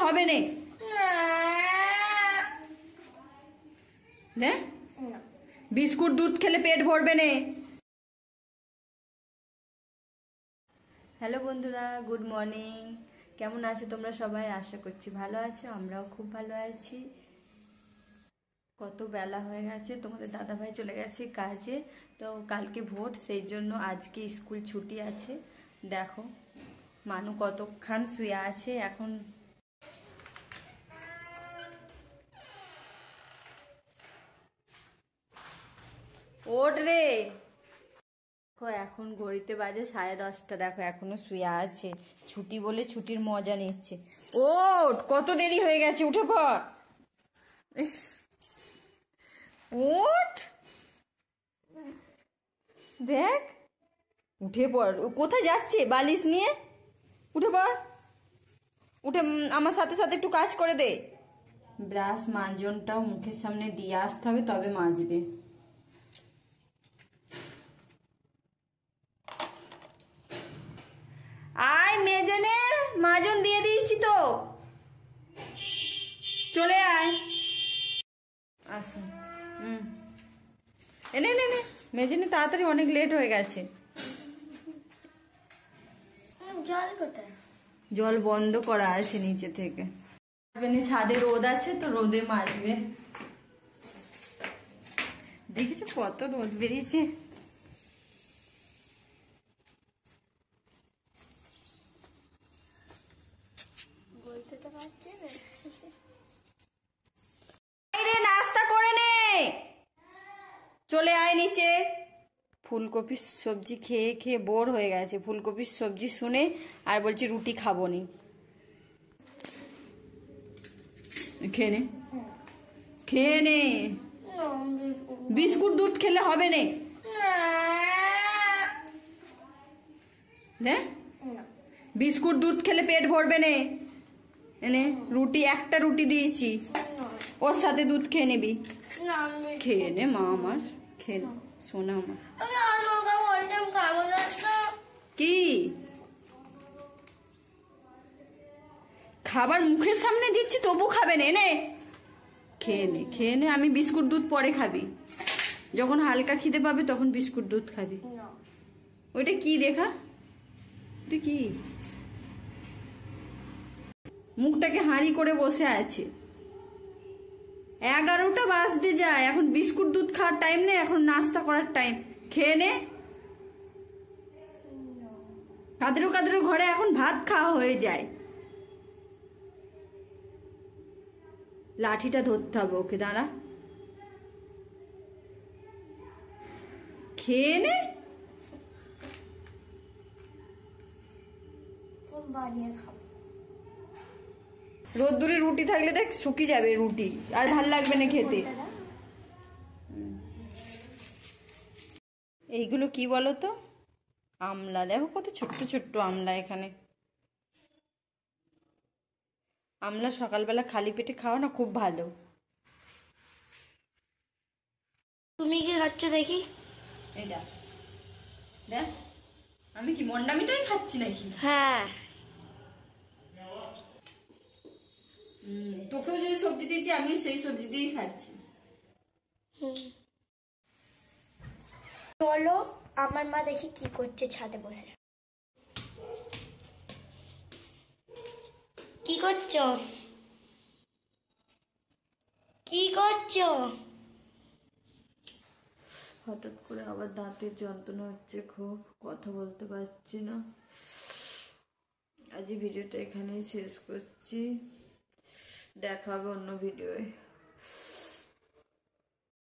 হবে না। দেখ বিস্কুট দুধ খেলে পেট ভরবে না। হ্যালো বন্ধুরা, গুড মর্নিং। কেমন আছো তোমরা সবাই? আশা করছি ভালো আছো, আমরাও খুব ভালো আছি। কত বেলা হয়ে গেছে, তোমাদের দাদাভাই চলে গেছে কাজে, তো কালকে ভোট, সেই জন্য আজকে স্কুল ছুটি আছে। দেখো মানু কতক্ষণ শুয়ে আছে এখন। ওঠ রে। দেখো এখন ঘড়িতে বাজে 10:30। দেখো এখনো শুয়ে আছে, ছুটি বলে ছুটির মজা নিচ্ছে। ওঠ, কত দেরি হয়ে গেছে, উঠে পড়। ওঠ, দেখ উঠে পড়। কোথায় যাচ্ছে বালিশ নিয়ে? উঠে পড়, উঠে আমার সাথে সাথে একটু কাজ করে দে। ব্রাশ মাজনটাও মুখের সামনে দিয়ে আসতে হবে, তবে মাজবে। আয় মেজে নে, মাজন দিয়ে দিয়েছি তো, চলে আয়। আসুন, এনে নে নে মেজে নে তাড়াতাড়ি, অনেক লেট হয়ে গেছে। জল কোথায়? জল বন্ধ করা আছে নিচে থেকে। ছাদে রোদ আছে তো, রোদে মাজবে। দেখেছো কত রোদ বেরিয়েছে। বলতে তো পারছি না। নাস্তা করে নে, চলে আয় নিচে। ফুলকপির সবজি খেয়ে খেয়ে বোর হয়ে গেছে। ফুলকপির সবজি শুনে আর বলছি রুটি খাবো নি। খেয়ে নে, খেয়ে নে। বিস্কুট দুধ খেলে হবে না। দেখ বিস্কুট দুধ খেলে পেট ভরবে না। এনে রুটি, একটা রুটি দিয়েছি, ওর সাথে দুধ খেয়ে নিবি। খেয়ে নে মা আমার, খেয়ে নে সোনা আমার। কি খাবার মুখের সামনে দিচ্ছি তবু খাবে না? নে খেয়ে নে, খেয়ে নে। আমি বিস্কুট দুধ পরে খাবি, যখন হালকা খিদে পাবে তখন বিস্কুট দুধ খাবি। ওইটা কি দেখা, ওটা কি? মুখটাকে হাঁড়ি করে বসে আছে। 11টা বাজতে যায়, এখন বিস্কুট দুধ খাওয়ার টাইম নেই, এখন নাস্তা করার টাইম। খেয়ে নে। কাদেরও কাদেরও ঘরে এখন ভাত খাওয়া হয়ে যায়। লাঠিটা ধরতে হবে ওকে, দাঁড়া। খেয়ে নে। বানিয়ে খাবো। রোদ্দুরে রুটি থাকলে দেখ শুকিয়ে যাবে রুটি, আর ভাল লাগবে না খেতে। এইগুলো কি বলো তো? আমলা। দেখো কত ছোট্ট ছোট্ট আমলা এখানে। আমলা সকালবেলা খালি পেটে খাও না, খুব ভালো। তুমি কি খাচ্ছ দেখি? এই দেখ, দেখ আমি কি মন্ডামিটাই খাচ্ছি নাকি? হ্যাঁ। তোকেও যে সবজি দিয়েছি আমি সেই সবজি দিয়েই খাচ্ছি। চলো আমার মা দেখি কি করছে ছাদে বসে। কি করছো? কি করছো? হঠাৎ করে আবার দাঁতের যন্ত্রণা হচ্ছে খুব, কথা বলতে পারছি না। আজ ভিডিওটা এখানেই শেষ করছি, দেখা হবে অন্য ভিডিওয়ে।